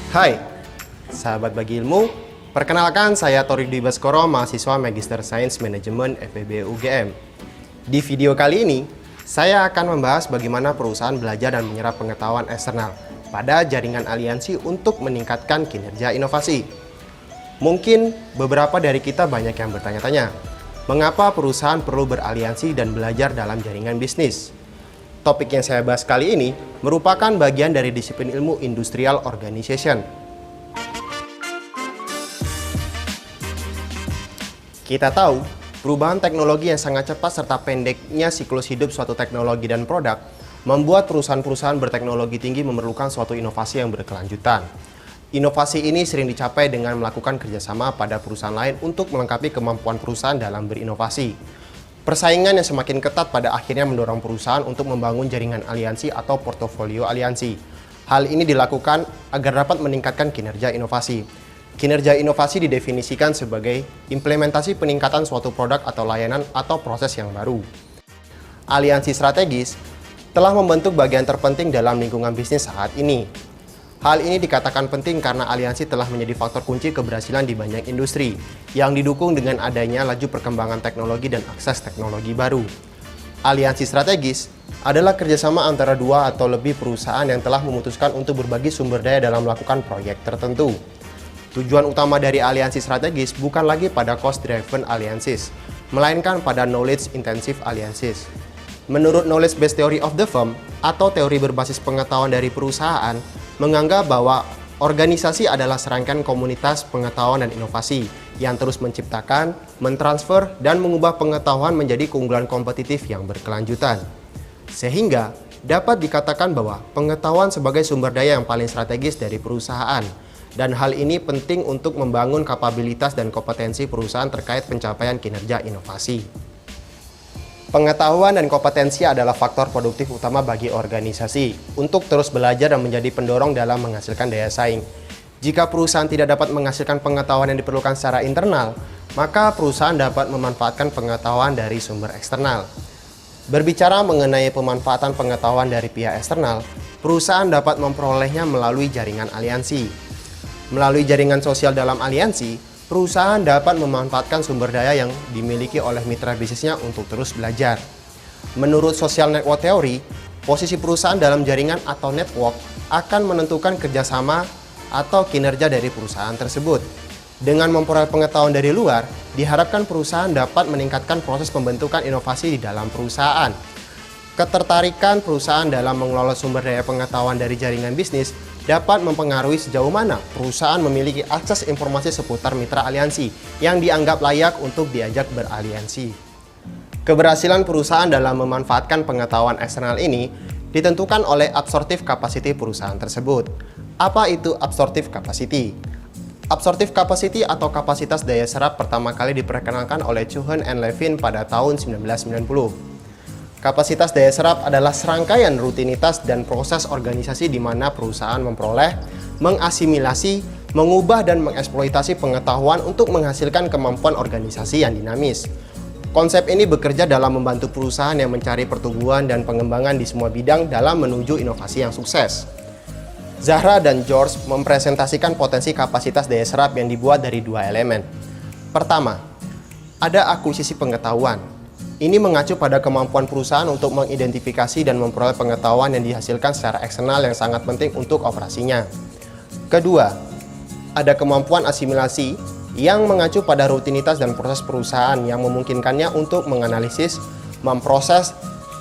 Hai, sahabat Bagi Ilmu. Perkenalkan, saya Tori Dwi Baskoro, mahasiswa Magister Sains Manajemen FEB UGM. Di video kali ini, saya akan membahas bagaimana perusahaan belajar dan menyerap pengetahuan eksternal pada jaringan aliansi untuk meningkatkan kinerja inovasi. Mungkin beberapa dari kita banyak yang bertanya-tanya, mengapa perusahaan perlu beraliansi dan belajar dalam jaringan bisnis? Topik yang saya bahas kali ini merupakan bagian dari disiplin ilmu Industrial Organization. Kita tahu, perubahan teknologi yang sangat cepat serta pendeknya siklus hidup suatu teknologi dan produk membuat perusahaan-perusahaan berteknologi tinggi memerlukan suatu inovasi yang berkelanjutan. Inovasi ini sering dicapai dengan melakukan kerjasama pada perusahaan lain untuk melengkapi kemampuan perusahaan dalam berinovasi. Persaingan yang semakin ketat pada akhirnya mendorong perusahaan untuk membangun jaringan aliansi atau portofolio aliansi. Hal ini dilakukan agar dapat meningkatkan kinerja inovasi. Kinerja inovasi didefinisikan sebagai implementasi peningkatan suatu produk atau layanan atau proses yang baru. Aliansi strategis telah membentuk bagian terpenting dalam lingkungan bisnis saat ini. Hal ini dikatakan penting karena aliansi telah menjadi faktor kunci keberhasilan di banyak industri yang didukung dengan adanya laju perkembangan teknologi dan akses teknologi baru. Aliansi strategis adalah kerjasama antara dua atau lebih perusahaan yang telah memutuskan untuk berbagi sumber daya dalam melakukan proyek tertentu. Tujuan utama dari aliansi strategis bukan lagi pada cost-driven alliances, melainkan pada knowledge-intensive alliances. Menurut Knowledge-Based Theory of the Firm atau teori berbasis pengetahuan dari perusahaan, menganggap bahwa organisasi adalah serangkaian komunitas pengetahuan dan inovasi yang terus menciptakan, mentransfer, dan mengubah pengetahuan menjadi keunggulan kompetitif yang berkelanjutan. Sehingga dapat dikatakan bahwa pengetahuan sebagai sumber daya yang paling strategis dari perusahaan, dan hal ini penting untuk membangun kapabilitas dan kompetensi perusahaan terkait pencapaian kinerja inovasi. Pengetahuan dan kompetensi adalah faktor produktif utama bagi organisasi untuk terus belajar dan menjadi pendorong dalam menghasilkan daya saing. Jika perusahaan tidak dapat menghasilkan pengetahuan yang diperlukan secara internal, maka perusahaan dapat memanfaatkan pengetahuan dari sumber eksternal. Berbicara mengenai pemanfaatan pengetahuan dari pihak eksternal, perusahaan dapat memperolehnya melalui jaringan aliansi. Melalui jaringan sosial dalam aliansi, perusahaan dapat memanfaatkan sumber daya yang dimiliki oleh mitra bisnisnya untuk terus belajar. Menurut Social Network Theory, posisi perusahaan dalam jaringan atau network akan menentukan kerjasama atau kinerja dari perusahaan tersebut. Dengan memperoleh pengetahuan dari luar, diharapkan perusahaan dapat meningkatkan proses pembentukan inovasi di dalam perusahaan. Ketertarikan perusahaan dalam mengelola sumber daya pengetahuan dari jaringan bisnis dapat mempengaruhi sejauh mana perusahaan memiliki akses informasi seputar mitra aliansi yang dianggap layak untuk diajak beraliansi. Keberhasilan perusahaan dalam memanfaatkan pengetahuan eksternal ini ditentukan oleh absorptive capacity perusahaan tersebut. Apa itu absorptive capacity? Absorptive capacity atau kapasitas daya serap pertama kali diperkenalkan oleh Cohen and Levin pada tahun 1990. Kapasitas daya serap adalah serangkaian rutinitas dan proses organisasi di mana perusahaan memperoleh, mengasimilasi, mengubah dan mengeksploitasi pengetahuan untuk menghasilkan kemampuan organisasi yang dinamis. Konsep ini bekerja dalam membantu perusahaan yang mencari pertumbuhan dan pengembangan di semua bidang dalam menuju inovasi yang sukses. Zahra dan George mempresentasikan potensi kapasitas daya serap yang dibuat dari dua elemen. Pertama, ada akuisisi pengetahuan. Ini mengacu pada kemampuan perusahaan untuk mengidentifikasi dan memperoleh pengetahuan yang dihasilkan secara eksternal yang sangat penting untuk operasinya. Kedua, ada kemampuan asimilasi yang mengacu pada rutinitas dan proses perusahaan yang memungkinkannya untuk menganalisis, memproses,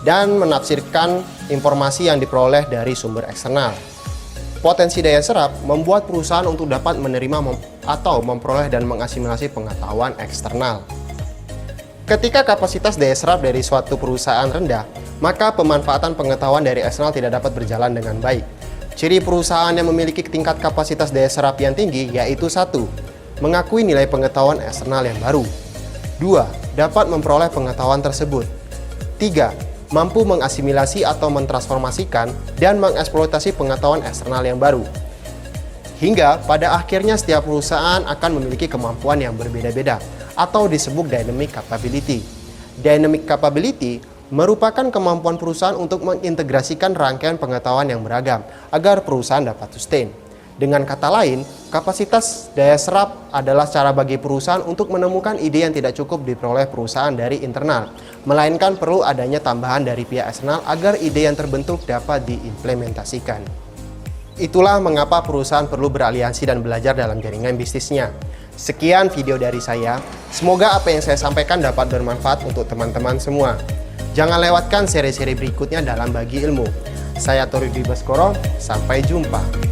dan menafsirkan informasi yang diperoleh dari sumber eksternal. Potensi daya serap membuat perusahaan untuk dapat menerima atau memperoleh dan mengasimilasi pengetahuan eksternal. Ketika kapasitas daya serap dari suatu perusahaan rendah, maka pemanfaatan pengetahuan dari eksternal tidak dapat berjalan dengan baik. Ciri perusahaan yang memiliki tingkat kapasitas daya serap yang tinggi yaitu 1. Mengakui nilai pengetahuan eksternal yang baru. 2. Dapat memperoleh pengetahuan tersebut. 3. Mampu mengasimilasi atau mentransformasikan dan mengeksploitasi pengetahuan eksternal yang baru. Hingga pada akhirnya setiap perusahaan akan memiliki kemampuan yang berbeda-beda atau disebut dynamic capability. Dynamic capability merupakan kemampuan perusahaan untuk mengintegrasikan rangkaian pengetahuan yang beragam agar perusahaan dapat sustain. Dengan kata lain, kapasitas daya serap adalah cara bagi perusahaan untuk menemukan ide yang tidak cukup diperoleh perusahaan dari internal, melainkan perlu adanya tambahan dari pihak eksternal agar ide yang terbentuk dapat diimplementasikan. Itulah mengapa perusahaan perlu beraliansi dan belajar dalam jaringan bisnisnya. Sekian video dari saya, semoga apa yang saya sampaikan dapat bermanfaat untuk teman-teman semua. Jangan lewatkan seri-seri berikutnya dalam Bagi Ilmu. Saya Tori Dwi Baskoro, sampai jumpa.